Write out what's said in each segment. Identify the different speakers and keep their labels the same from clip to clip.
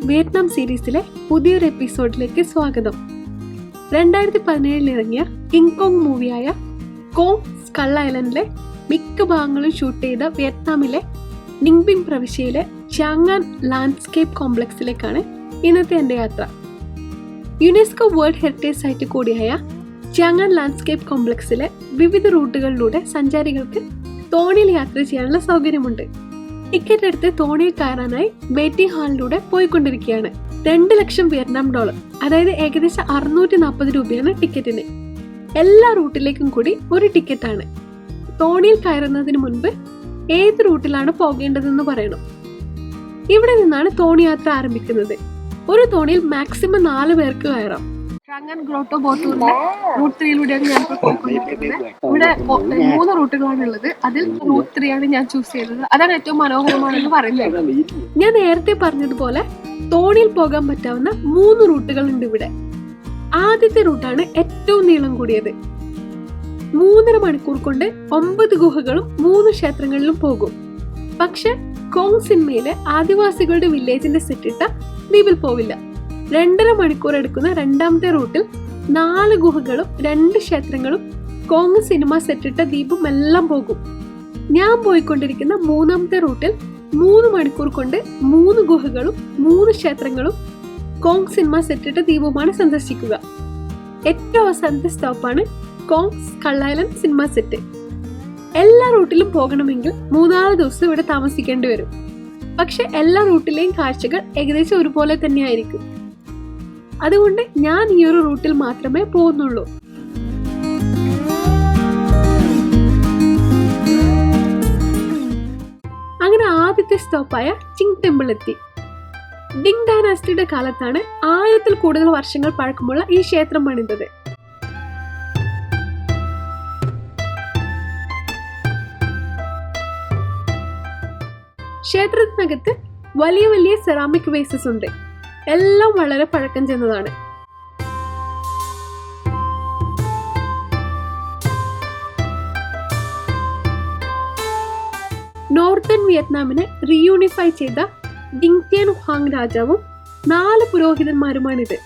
Speaker 1: Vietnam സീരീസിലെ പുതിയൊരു എപ്പിസോഡിലേക്ക് സ്വാഗതം. 2017 ഇറങ്ങിയ കിങ് കോങ് മൂവിയായ കോങ് സ്കൾ ഐലൻഡിലെ മിക്ക ഭാഗങ്ങളും ഷൂട്ട് ചെയ്ത വിയറ്റ്നാമിലെ നിങ് ബിങ് പ്രവിശ്യയിലെ ചാങ്ങാൻ ലാൻഡ്സ്കേപ്പ് കോംപ്ലക്സിലേക്കാണ് ഇന്നത്തെ എൻ്റെ യാത്ര. യുനെസ്കോ വേൾഡ് ഹെറിറ്റേജ് സൈറ്റ് കൂടിയായ ചാങ്ങാൻ ലാൻഡ്സ്കേപ്പ് കോംപ്ലക്സിലെ വിവിധ റൂട്ടുകളിലൂടെ സഞ്ചാരികൾക്ക് തോണിയിൽ യാത്ര ചെയ്യാനുള്ള സൗകര്യമുണ്ട്. ടിക്കറ്റ് എടുത്ത് തോണിയിൽ കയറാനായി വെയിറ്റിംഗ് ഹാളിലൂടെ പോയിക്കൊണ്ടിരിക്കുകയാണ്. 2 ലക്ഷം വിയറ്റ്നാം ഡോളർ, അതായത് ഏകദേശം 640 രൂപയാണ് ടിക്കറ്റിന്. എല്ലാ റൂട്ടിലേക്കും കൂടി ഒരു ടിക്കറ്റാണ്. തോണിയിൽ കയറുന്നതിന് മുൻപ് ഏത് റൂട്ടിലാണ് പോകേണ്ടതെന്ന് പറയണം. ഇവിടെ നിന്നാണ് തോണി യാത്ര ആരംഭിക്കുന്നത്. ഒരു തോണിയിൽ മാക്സിമം 4 പേർക്ക് കയറാം. ട്രാങ്ങൻ ഗ്രോട്ടോ ബോട്ടൂറിന്റെ റൂട്ട് 3യിലൂടെയാണ് ഞാൻ പോയിക്കൊണ്ടിരിക്കുന്നത്. ഇവിടെ 3 റൂട്ടുകളാണ് ഉള്ളത്. അതിൽ റൂട്ട് 3 ആണ് ഞാൻ ചൂസ് ചെയ്തത്. അതാണ് ഏറ്റവും മനോഹരമാണെന്ന് പറയുന്നത്. ഞാൻ നേരത്തെ പറഞ്ഞതുപോലെ തോണിയിൽ പോകാൻ പറ്റാവുന്ന 3 റൂട്ടുകൾ ഉണ്ട് ഇവിടെ. ആദ്യത്തെ റൂട്ടാണ് ഏറ്റവും നീളം കൂടിയത്. 3.5 മണിക്കൂർ കൊണ്ട് 9 ഗുഹകളും 3 ക്ഷേത്രങ്ങളിലും പോകും. പക്ഷെ കോങ് സിനിമയിലെ ആദിവാസികളുടെ വില്ലേജിന്റെ സെറ്റിട്ട ദ്വീപിൽ പോവില്ല. 2.5 മണിക്കൂർ എടുക്കുന്ന രണ്ടാമത്തെ റൂട്ടിൽ 4 ഗുഹകളും 2 ക്ഷേത്രങ്ങളും കോങ് സിനിമ സെറ്റിട്ട ദ്വീപും എല്ലാം പോകും. ഞാൻ പോയിക്കൊണ്ടിരിക്കുന്ന 3ാമത്തെ റൂട്ടിൽ 3 മണിക്കൂർ കൊണ്ട് 3 ഗുഹകളും 3 ക്ഷേത്രങ്ങളും കോങ് സിനിമ സെറ്റിട്ട ദ്വീപുമാണ് സന്ദർശിക്കുക. ഏറ്റവും അവസാനത്തെ സ്റ്റോപ്പാണ് കോങ് സ്കൾ ഐലൻഡ് സിനിമ സെറ്റ്. എല്ലാ റൂട്ടിലും പോകണമെങ്കിൽ 3-4 ദിവസം ഇവിടെ താമസിക്കേണ്ടി വരും. പക്ഷെ എല്ലാ റൂട്ടിലെയും കാഴ്ചകൾ ഏകദേശം ഒരുപോലെ തന്നെയായിരിക്കും. അതുകൊണ്ട് ഞാൻ ഈ ഒരു റൂട്ടിൽ മാത്രമേ പോകുന്നുള്ളൂ. അങ്ങനെ ആദ്യത്തെ സ്റ്റോപ്പായ ചിങ് ടെമ്പിൾ എത്തി. ഡിങ് ഡൈനാസ്റ്റിയുടെ കാലത്താണ് 1000-ൽ കൂടുതൽ വർഷങ്ങൾ പഴക്കമുള്ള ഈ ക്ഷേത്രം പണിതത്. ക്ഷേത്രത്തിനകത്ത് വലിയ വലിയ സെറാമിക് വേസസ് ഉണ്ട്. എല്ലാം വളരെ പഴക്കം ചെന്നതാണ്. നോർത്തേൺ വിയറ്റ്നാമിനെ റീയൂണിഫൈ ചെയ്ത ഡിങ് ടിയൻ ഹ്വാങ് രാജാവും 4 പുരോഹിതന്മാരുമാണിത്.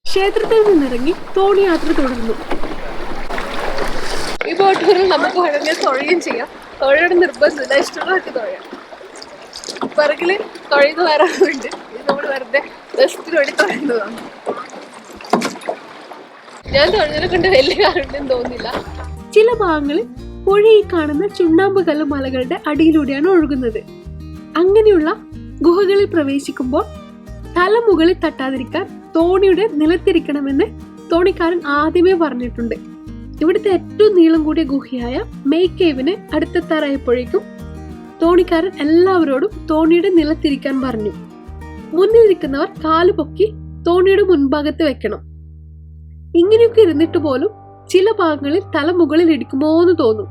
Speaker 1: ക്ഷേത്രത്തിൽ നിന്നിറങ്ങി തോണി യാത്ര തുടർന്നു. ഈ ബോട്ടൂറിൽ നമുക്ക് വളരെ തൊഴയും ചെയ്യാം. തൊഴയുടെ നിർബന്ധമില്ല, ഇഷ്ടമുള്ളവർക്ക് തൊഴയാം. പിറകില് തൊഴുത് വരാറുണ്ട്. ഇത് നമ്മൾ വെറുതെ ജസ്റ്റിന് വേണ്ടി തൊഴുന്നതാണ്. ഞാൻ തൊഴുതിനെ കൊണ്ട് വലിയ കാര്യമുണ്ടെന്ന് തോന്നില്ല. ചില ഭാഗങ്ങളിൽ പുഴ ഈ കാണുന്ന ചുണ്ണാമ്പ് കല്ല് മലകളുടെ അടിയിലൂടെയാണ് ഒഴുകുന്നത്. അങ്ങനെയുള്ള ഗുഹകളിൽ പ്രവേശിക്കുമ്പോൾ തല മുകളിൽ തട്ടാതിരിക്കാൻ തോണിയുടെ നിലത്തിരിക്കണമെന്ന് തോണിക്കാരൻ ആദ്യമേ പറഞ്ഞിട്ടുണ്ട്. ഇവിടുത്തെ ഏറ്റവും നീളം കൂടിയ ഗുഹയായ മെയ് കേവിന് അടുത്തെത്താറായപ്പോഴേക്കും തോണിക്കാരൻ എല്ലാവരോടും തോണിയുടെ നിലത്തിരിക്കാൻ പറഞ്ഞു. മുന്നിലിരിക്കുന്നവർ കാല് പൊക്കി തോണിയുടെ മുൻഭാഗത്ത് വെക്കണം. ഇങ്ങനെയൊക്കെ ഇരുന്നിട്ട് പോലും ചില ഭാഗങ്ങളിൽ തല മുകളിൽ ഇടിക്കുമോ എന്ന് തോന്നും.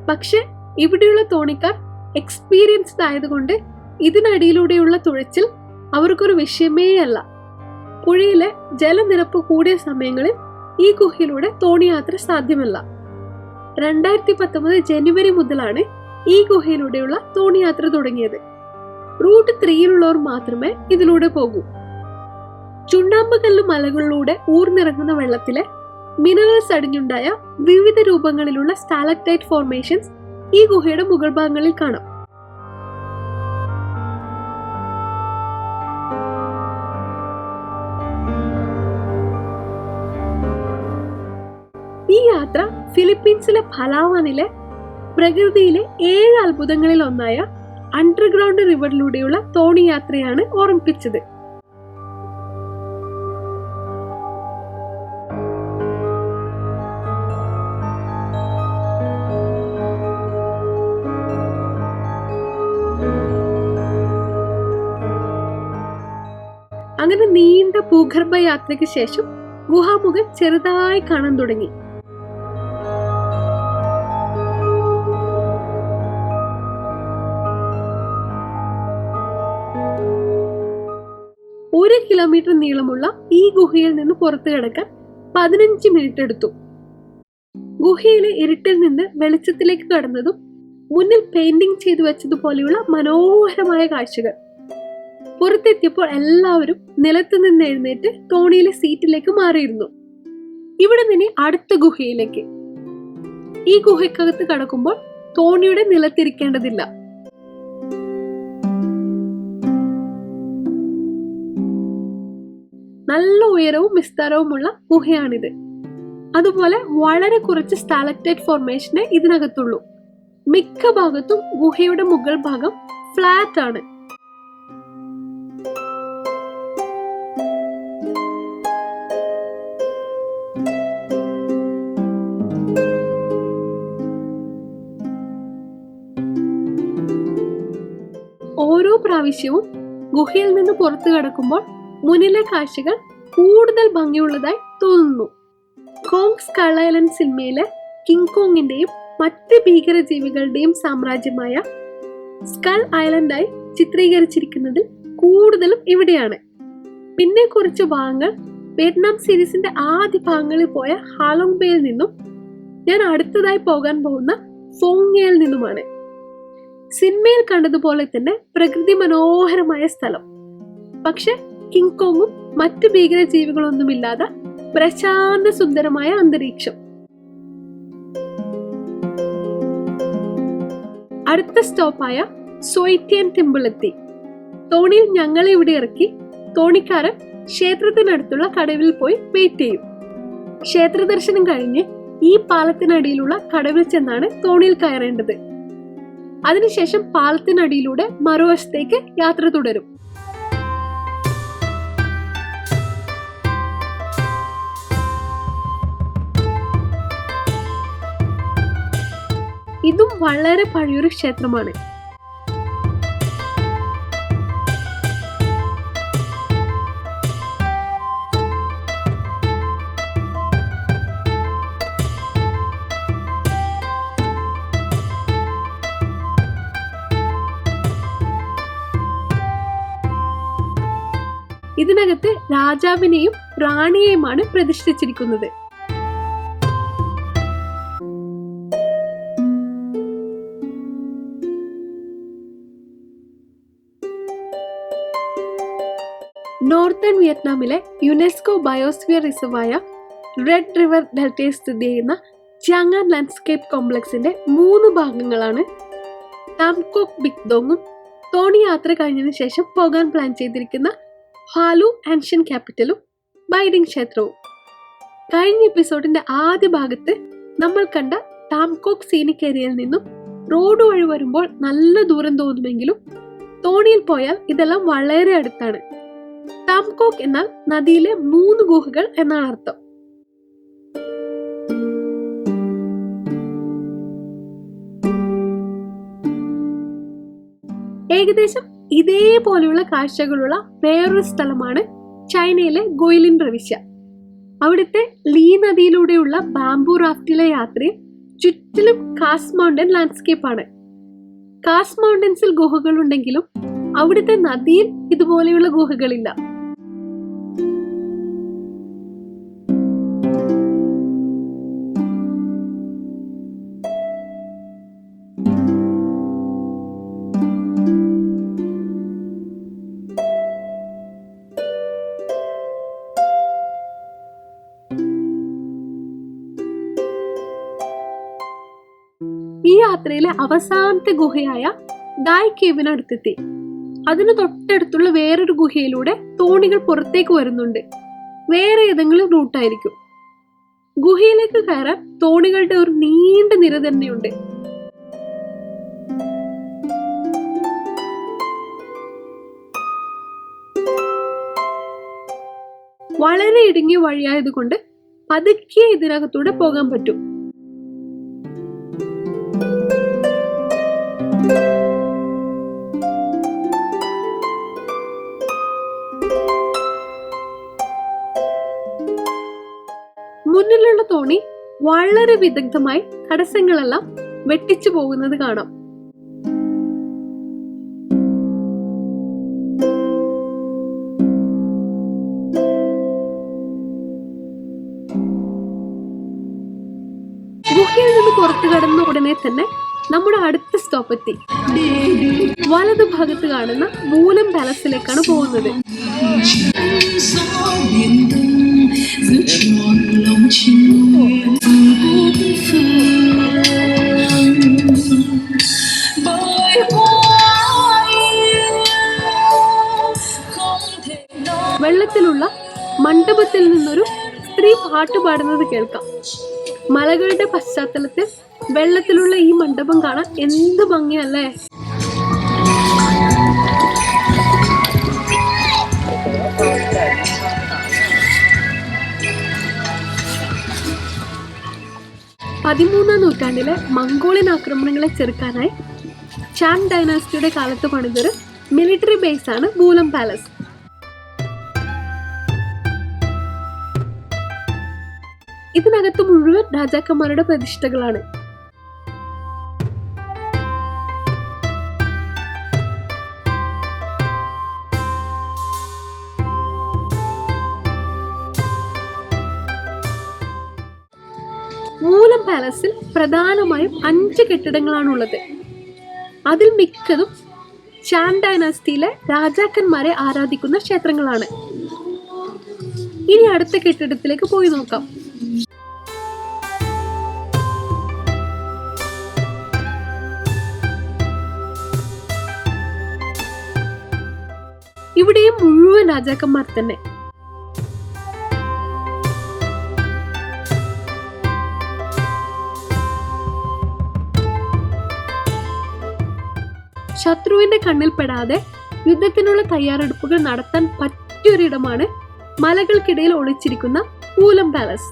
Speaker 1: പക്ഷെ ഇവിടെയുള്ള തോണിക്കാർ എക്സ്പീരിയൻസ്ഡ് ആയതുകൊണ്ട് ഇതിനടിയിലൂടെയുള്ള തുഴച്ചിൽ അവർക്കൊരു വിഷയമേ അല്ല. പുഴയിലെ ജലനിരപ്പ് കൂടിയ സമയങ്ങളിൽ ഈ ഗുഹയിലൂടെ തോണി യാത്ര സാധ്യമല്ല. 2019 ജനുവരി മുതലാണ് ഈ ഗുഹയിലൂടെയുള്ള തോണി യാത്ര തുടങ്ങിയത്. റൂട്ട് 3-യിലുള്ളവർ മാത്രമേ ഇതിലൂടെ പോകൂ. ചുണ്ണാമ്പ് കല്ല് മലകളിലൂടെ ഊർന്നിറങ്ങുന്ന വെള്ളത്തിലെ മിനറൽസ് അടിഞ്ഞുണ്ടായ വിവിധ രൂപങ്ങളിലുള്ള സ്റ്റാലക്ടൈറ്റ് ഫോർമേഷൻസ് ഈ ഗുഹയുടെ മുകൾ ഭാഗങ്ങളിൽ കാണാം. ഈ യാത്ര ഫിലിപ്പീൻസിലെ പലാവാനിലെ പ്രകൃതിയിലെ 7 അത്ഭുതങ്ങളിൽ ഒന്നായ അണ്ടർഗ്രൗണ്ട് റിവറിലൂടെയുള്ള തോണി യാത്രയാണ് ഓർമ്മിപ്പിച്ചത്. അങ്ങനെ നീണ്ട ഭൂഗർഭ യാത്രയ്ക്ക് ശേഷം ഗുഹാമുഖം ചെറുതായി കാണാൻ തുടങ്ങി. ഒരു കിലോമീറ്റർ നീളമുള്ള ഈ ഗുഹയിൽ നിന്ന് പുറത്തു കിടക്കാൻ 15 മിനിറ്റ് എടുത്തു. ഗുഹയിലെ ഇരുട്ടിൽ നിന്ന് വെളിച്ചത്തിലേക്ക് കടന്നതും മുന്നിൽ പെയിന്റിംഗ് ചെയ്തു വെച്ചതുപോലെയുള്ള മനോഹരമായ കാഴ്ചകൾ. പുറത്തെത്തിയപ്പോൾ എല്ലാവരും നിലത്ത് നിന്ന് എഴുന്നേറ്റ് തോണിയിലെ സീറ്റിലേക്ക് മാറിയിരുന്നു. ഇവിടെ നിന്ന് അടുത്ത ഗുഹയിലേക്ക്. ഈ ഗുഹയ്ക്കകത്ത് കടക്കുമ്പോൾ തോണിയുടെ നിലത്തിരിക്കേണ്ടതില്ല. നല്ല ഉയരവും വിസ്താരവുമുള്ള ഗുഹയാണിത്. അതുപോലെ വളരെ കുറച്ച് സ്റ്റാലക്ടൈറ്റ് ഫോർമേഷനെ ഇതിനകത്തുള്ളൂ. മിക്ക ഭാഗത്തും ഗുഹയുടെ മുകൾ ഭാഗം ഫ്ലാറ്റ് ആണ്. ഓരോ പ്രാവശ്യവും ഗുഹയിൽ നിന്ന് പുറത്തു കടക്കുമ്പോൾ മുന്നിലെ കാഴ്ചകൾ കൂടുതൽ ഭംഗിയുള്ളതായി തോന്നുന്നു. കോങ് സ്കൾ ഐലൻഡ് സിനിമയിലെ കിങ് കോങ്ങിന്റെയും മറ്റ് ഭീകരജീവികളുടെയും സാമ്രാജ്യമായ സ്കൾ ഐലൻഡായി ചിത്രീകരിച്ചിരിക്കുന്നതിൽ കൂടുതലും ഇവിടെയാണ്. പിന്നെ കുറച്ച് ഭാഗങ്ങൾ വിയറ്റ്നാം സീരീസിന്റെ ആദ്യ ഭാഗങ്ങളിൽ പോയ ഹാലോങ് ബേയിൽ നിന്നും ഞാൻ അടുത്തതായി പോകാൻ പോകുന്ന ഫോങ്യയിൽ നിന്നുമാണ്. സിനിമയിൽ കണ്ടതുപോലെ തന്നെ പ്രകൃതി മനോഹരമായ സ്ഥലം. പക്ഷെ കിങ് കോങ്ങും മറ്റു ഭീകരജീവികളൊന്നുമില്ലാതെ പ്രശാന്ത സുന്ദരമായ അന്തരീക്ഷം. അടുത്ത സ്റ്റോപ്പായ സോയ്റ്റിയൻ ടെമ്പിൾ എത്തി. തോണിയിൽ ഞങ്ങളെ ഇവിടെ ഇറക്കി തോണിക്കാരൻ ക്ഷേത്രത്തിനടുത്തുള്ള കടവിൽ പോയി വെയിറ്റ് ചെയ്യും. ക്ഷേത്ര ദർശനം കഴിഞ്ഞ് ഈ പാലത്തിനടിയിലുള്ള കടവിൽ ചെന്നാണ് തോണിയിൽ കയറേണ്ടത്. അതിനുശേഷം പാലത്തിനടിയിലൂടെ മറുവശത്തേക്ക് യാത്ര തുടരും. ഇതും വളരെ പഴയൊരു ക്ഷേത്രമാണ്. ഇതിനകത്ത് രാജാവിനെയും റാണിയെയുമാണ് പ്രതിഷ്ഠിച്ചിരിക്കുന്നത്. നോർത്തേൺ വിയറ്റ്നാമിലെ യുനെസ്കോ ബയോസ്ഫിയർ റിസർവായ റെഡ് റിവർ ഡെൽറ്റയിൽ സ്ഥിതി ചെയ്യുന്ന ചാങ്ങാൻ ലാൻഡ്സ്കേപ്പ് കോംപ്ലക്സിന്റെ 3 ഭാഗങ്ങളാണ് താം കോക്ക് ബിക് ദോങ്ങും തോണി യാത്ര കഴിഞ്ഞതിന് ശേഷം പോകാൻ പ്ലാൻ ചെയ്തിരിക്കുന്ന ഹാലു ആൻഷ്യൻ ക്യാപിറ്റലും ബൈഡിംഗ് ക്ഷേത്രവും. കഴിഞ്ഞ എപ്പിസോഡിന്റെ ആദ്യ ഭാഗത്ത് നമ്മൾ കണ്ട താം കോക്ക് സീനിക് ഏരിയയിൽ നിന്നും റോഡ് വഴി വരുമ്പോൾ നല്ല ദൂരം തോന്നുമെങ്കിലും തോണിയിൽ പോയാൽ ഇതെല്ലാം വളരെ അടുത്താണ്. താം കോക്ക് എന്നാൽ നദിയിലെ 3 ഗുഹകൾ എന്നാണ് അർത്ഥം. ഏകദേശം ഇതേപോലെയുള്ള കാഴ്ചകളുള്ള വേറൊരു സ്ഥലമാണ് ചൈനയിലെ ഗോയിലിൻ പ്രവിശ്യ. അവിടുത്തെ ലീ നദിയിലൂടെയുള്ള ബാംബു റാഫ്റ്റിലെ യാത്രയും ചുറ്റിലും കാസ് മൗണ്ടൻ ലാൻഡ്സ്കേപ്പ് ആണ്. കാസ് മൗണ്ടൻസിൽ ഗുഹകൾ ഉണ്ടെങ്കിലും അവിടുത്തെ നദിയിൽ ഇതുപോലെയുള്ള ഗുഹകളില്ല. ഈ യാത്രയിലെ അവസാനത്തെ ഗുഹയായ ഡായ് കേവിനടുത്തെത്തി. അതിന് തൊട്ടടുത്തുള്ള വേറൊരു ഗുഹയിലൂടെ തോണികൾ പുറത്തേക്ക് വരുന്നുണ്ട്. വേറെ ഏതെങ്കിലും റൂട്ടായിരിക്കും. ഗുഹയിലേക്ക് കയറാൻ തോണികളുടെ ഒരു നീണ്ട നിര തന്നെയുണ്ട്. വളരെ ഇടുങ്ങിയ വഴിയായതുകൊണ്ട് പതുക്കെ ഇതിനകത്തൂടെ പോകാൻ പറ്റും. മുന്നിലുള്ള തോണി വളരെ വിദഗ്ധമായി തടസ്സങ്ങളെല്ലാം വെട്ടിച്ചു പോകുന്നത് കാണാം. ഗുഹയിൽ നിന്ന് പുറത്തു കടന്ന ഉടനെ തന്നെ നമ്മുടെ അടുത്ത സ്റ്റോപ്പ് എത്തി. വലതു ഭാഗത്ത് കാണുന്ന വൂലം പാലസിലേക്കാണ് പോകുന്നത്. വെള്ളത്തിലുള്ള മണ്ഡപത്തിൽ നിന്നൊരു സ്ത്രീ പാട്ട് പാടുന്നത് കേൾക്കാം. മലകളുടെ പശ്ചാത്തലത്തിൽ വെള്ളത്തിലുള്ള ഈ മണ്ഡപം കാണാൻ എന്ത് ഭംഗിയല്ലേ. പതിമൂന്നാം നൂറ്റാണ്ടിലെ മംഗോളിയൻ ആക്രമണങ്ങളെ ചെറുക്കാനായി ചാൻ ഡൈനാസ്റ്റിയുടെ കാലത്ത് പണിതൊരു മിലിറ്ററി ബേസാണ് വൂലം പാലസ്. ഇതിനകത്ത് മുഴുവൻ രാജാക്കന്മാരുടെ പ്രതിഷ്ഠകളാണ്. വൂലം പാലസിൽ പ്രധാനമായും 5 കെട്ടിടങ്ങളാണുള്ളത്. അതിൽ മിക്കതും ചാൻ ഡൈനാസ്റ്റിയിലെ രാജാക്കന്മാരെ ആരാധിക്കുന്ന ക്ഷേത്രങ്ങളാണ്. ഇനി അടുത്ത കെട്ടിടത്തിലേക്ക് പോയി നോക്കാം. ഇവിടെയും മുഴുവൻ രാജാക്കന്മാർ തന്നെ. ശത്രുവിന്റെ കണ്ണിൽപ്പെടാതെ യുദ്ധത്തിനുള്ള തയ്യാറെടുപ്പുകൾ നടത്താൻ പറ്റിയൊരിടമാണ് മലകൾക്കിടയിൽ ഒളിച്ചിരിക്കുന്ന വൂലം പാലസ്.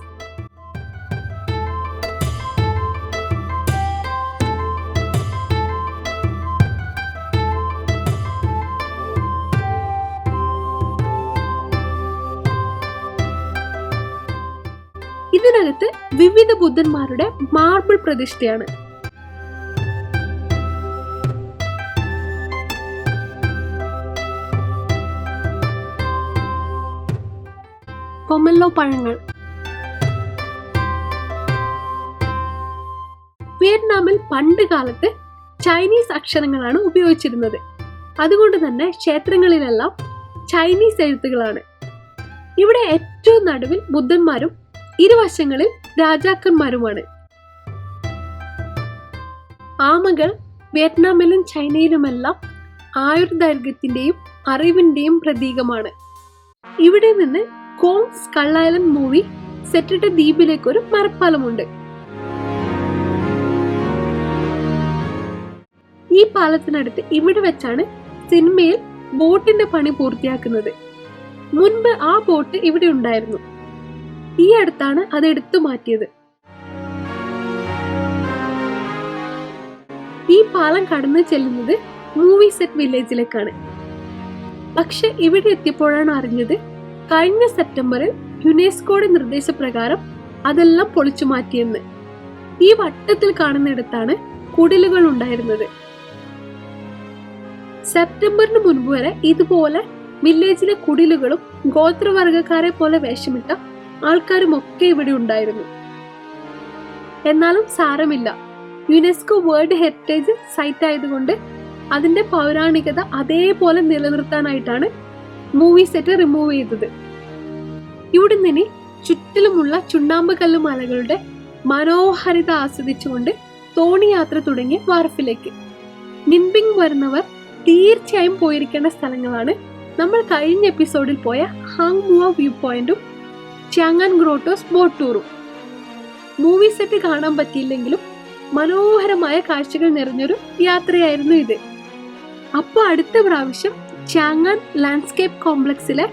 Speaker 1: ഇതിനകത്ത് വിവിധ ബുദ്ധന്മാരുടെ മാർബിൾ പ്രതിഷ്ഠയാണ്. പൊമല്ലോ പഴങ്ങൾ. വിയറ്റ്നാമിൽ പണ്ട് കാലത്ത് ചൈനീസ് അക്ഷരങ്ങളാണ് ഉപയോഗിച്ചിരുന്നത്. അതുകൊണ്ട് തന്നെ ക്ഷേത്രങ്ങളിലെല്ലാം ചൈനീസ് എഴുത്തുകളാണ്. ഇവിടെ ഏറ്റവും നടുവിൽ ബുദ്ധന്മാരും ഇരുവശങ്ങളിൽ രാജാക്കന്മാരുമാണ്. ആമകൾ വിയറ്റ്നാമിലും ചൈനയിലുമെല്ലാം ആയുർദൈർഘ്യത്തിന്റെയും അറിവിന്റെയും പ്രതീകമാണ്. ഇവിടെ നിന്ന് കോങ് സ്കൾ ഐലൻഡ് മൂവി സെറ്റിട്ട ദ്വീപിലേക്ക് ഒരു മരപ്പാലമുണ്ട്. ഈ പാലത്തിനടുത്ത് ഇവിടെ വെച്ചാണ് സിനിമയിൽ ബോട്ടിന്റെ പണി പൂർത്തിയാക്കുന്നത്. മുൻപ് ആ ബോട്ട് ഇവിടെ ഉണ്ടായിരുന്നു. ഈ അടുത്താണ് അത് എടുത്തു മാറ്റിയത്. ഈ പാലം കടന്നു ചെല്ലുന്നത് മൂവി സെറ്റ് വില്ലേജിലേക്കാണ്. പക്ഷെ ഇവിടെ എത്തിയപ്പോഴാണ് അറിഞ്ഞത് കഴിഞ്ഞ സെപ്റ്റംബറിൽ യുനെസ്കോയുടെ നിർദ്ദേശപ്രകാരം അതെല്ലാം പൊളിച്ചു മാറ്റിയെന്ന്. ഈ വട്ടത്തിൽ കാണുന്നിടത്താണ് കുടിലുകൾ ഉണ്ടായിരുന്നത്. സെപ്റ്റംബറിന് മുൻപ് വരെ ഇതുപോലെ വില്ലേജിലെ കുടിലുകളും ഗോത്രവർഗക്കാരെ പോലെ വേഷമിട്ട ആൾക്കാരും ഒക്കെ ഇവിടെ ഉണ്ടായിരുന്നു. എന്നാലും സാരമില്ല, യുനെസ്കോ വേൾഡ് ഹെറിറ്റേജ് സൈറ്റ് ആയതുകൊണ്ട് അതിന്റെ പൗരാണികത അതേപോലെ നിലനിർത്താനായിട്ടാണ് മൂവി സെറ്റ് റിമൂവ് ചെയ്തത്. ഇവിടെ നിന്ന് ചുറ്റിലുമുള്ള ചുണ്ണാമ്പ് കല്ല് മലകളുടെ മനോഹാരിത ആസ്വദിച്ചുകൊണ്ട് തോണി യാത്ര തുടങ്ങിയ വാർഫിലേക്ക്. നിൻബിങ് വരുന്നവർ തീർച്ചയായും പോയിരിക്കേണ്ട സ്ഥലങ്ങളാണ് നമ്മൾ കഴിഞ്ഞ എപ്പിസോഡിൽ പോയ ഹാങ് മുവ വ്യൂ പോയിന്റും ചാങ്ങാൻ ഗ്രോട്ടോസ് ബോട്ട് ടൂറും. മൂവി സെറ്റ് കാണാൻ പറ്റിയില്ലെങ്കിലും മനോഹരമായ കാഴ്ചകൾ നിറഞ്ഞൊരു യാത്രയായിരുന്നു ഇത്. അപ്പോൾ അടുത്ത പ്രാവശ്യം ചാങ്ങാൻ ലാൻഡ്സ്കേപ്പ് കോംപ്ലക്സിലെ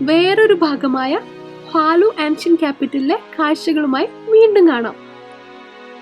Speaker 1: വേറൊരു ഭാഗമായ ഹാലു ആൻഷ്യൻ ക്യാപിറ്റലിലെ കാഴ്ചകളുമായി വീണ്ടും കാണാം.